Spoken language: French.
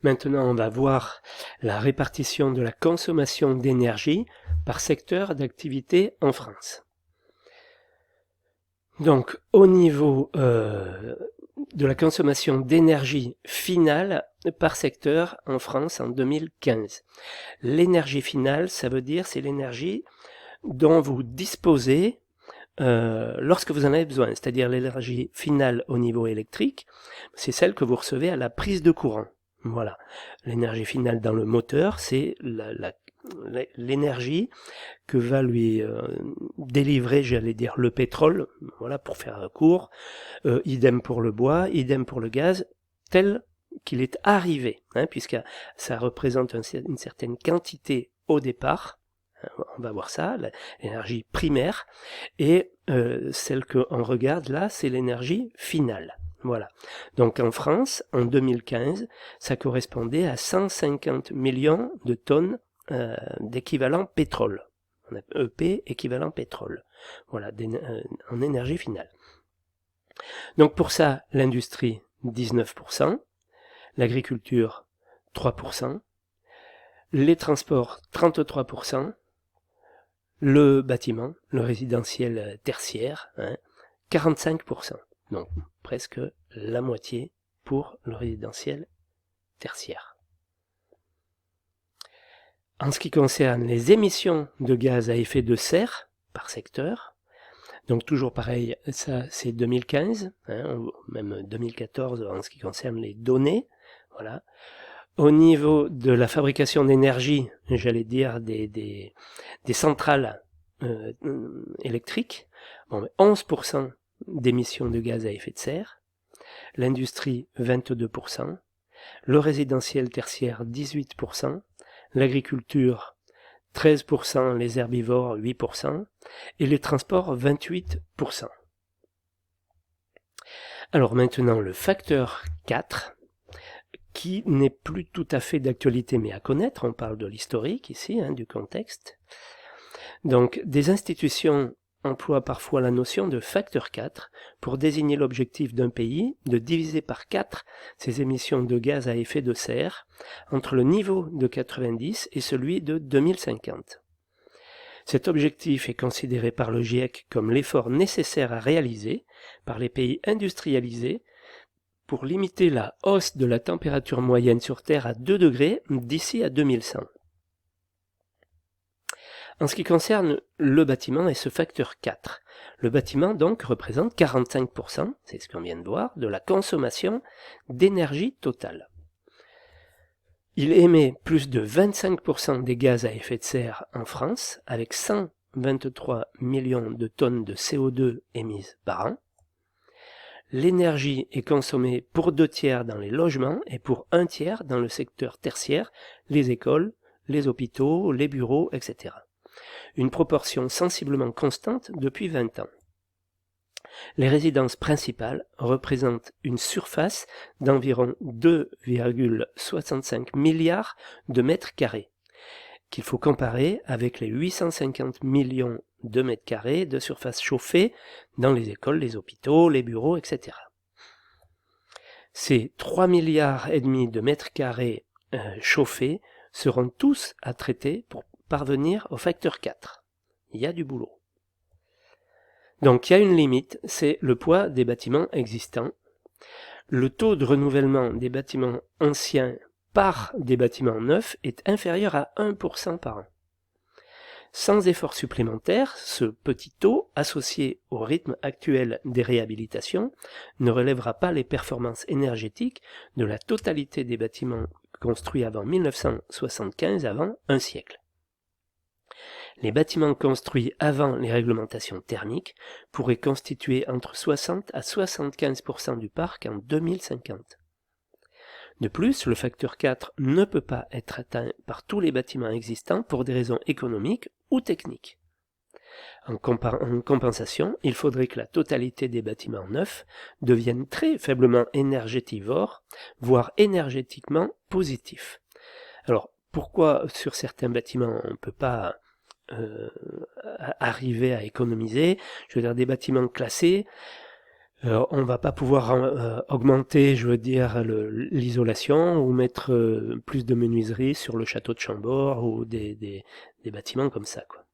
Maintenant, on va voir la répartition de la consommation d'énergie par secteur d'activité en France. Donc, au niveau de la consommation d'énergie finale par secteur en France en 2015. L'énergie finale, ça veut dire c'est l'énergie dont vous disposez lorsque vous en avez besoin, c'est-à-dire l'énergie finale au niveau électrique, c'est celle que vous recevez à la prise de courant. Voilà. L'énergie finale dans le moteur, c'est l'énergie que va lui délivrer, j'allais dire, le pétrole, voilà, pour faire court, idem pour le bois, idem pour le gaz, tel qu'il est arrivé, puisque ça représente une certaine quantité au départ, on va voir ça, l'énergie primaire, et celle qu'on regarde là, c'est l'énergie finale. Voilà. Donc en France, en 2015, ça correspondait à 150 millions de tonnes d'équivalent pétrole. On a EP équivalent pétrole. Voilà, en énergie finale. Donc pour ça, l'industrie, 19%, l'agriculture, 3%, les transports, 33%, le bâtiment, le résidentiel tertiaire, 45%. Donc presque la moitié pour le résidentiel tertiaire. En ce qui concerne les émissions de gaz à effet de serre par secteur, donc toujours pareil, ça c'est 2015, même 2014 en ce qui concerne les données, voilà. Au niveau de la fabrication d'énergie, j'allais dire des centrales électriques, 11% d'émissions de gaz à effet de serre, l'industrie 22%, le résidentiel tertiaire 18%, l'agriculture 13%, les herbivores 8%, et les transports 28%. Alors maintenant le facteur 4, qui n'est plus tout à fait d'actualité mais à connaître, on parle de l'historique ici, du contexte. Donc des institutions emploient parfois la notion de facteur 4 pour désigner l'objectif d'un pays de diviser par 4 ses émissions de gaz à effet de serre entre le niveau de 90 et celui de 2050. Cet objectif est considéré par le GIEC comme l'effort nécessaire à réaliser par les pays industrialisés pour limiter la hausse de la température moyenne sur Terre à 2 degrés d'ici à 2100. En ce qui concerne le bâtiment et ce facteur 4, le bâtiment donc représente 45%, c'est ce qu'on vient de voir, de la consommation d'énergie totale. Il émet plus de 25% des gaz à effet de serre en France, avec 123 millions de tonnes de CO2 émises par an. L'énergie est consommée pour 2/3 dans les logements et pour 1/3 dans le secteur tertiaire, les écoles, les hôpitaux, les bureaux, etc. Une proportion sensiblement constante depuis 20 ans. Les résidences principales représentent une surface d'environ 2,65 milliards de mètres carrés, qu'il faut comparer avec les 850 millions de mètres carrés de surface chauffée dans les écoles, les hôpitaux, les bureaux, etc. Ces 3,5 milliards de mètres carrés chauffés seront tous à traiter pour parvenir au facteur 4. Il y a du boulot. Donc il y a une limite, c'est le poids des bâtiments existants. Le taux de renouvellement des bâtiments anciens par des bâtiments neufs est inférieur à 1% par an. Sans effort supplémentaire, ce petit taux, associé au rythme actuel des réhabilitations, ne relèvera pas les performances énergétiques de la totalité des bâtiments construits avant 1975, avant un siècle. Les bâtiments construits avant les réglementations thermiques pourraient constituer entre 60 à 75% du parc en 2050. De plus, le facteur 4 ne peut pas être atteint par tous les bâtiments existants pour des raisons économiques ou techniques. En compensation, il faudrait que la totalité des bâtiments neufs deviennent très faiblement énergétivores, voire énergétiquement positifs. Alors, pourquoi sur certains bâtiments on ne peut pas arriver à économiser? Je veux dire, des bâtiments classés, On va pas pouvoir augmenter, je veux dire, l'isolation ou mettre plus de menuiserie sur le château de Chambord ou des bâtiments comme ça, quoi.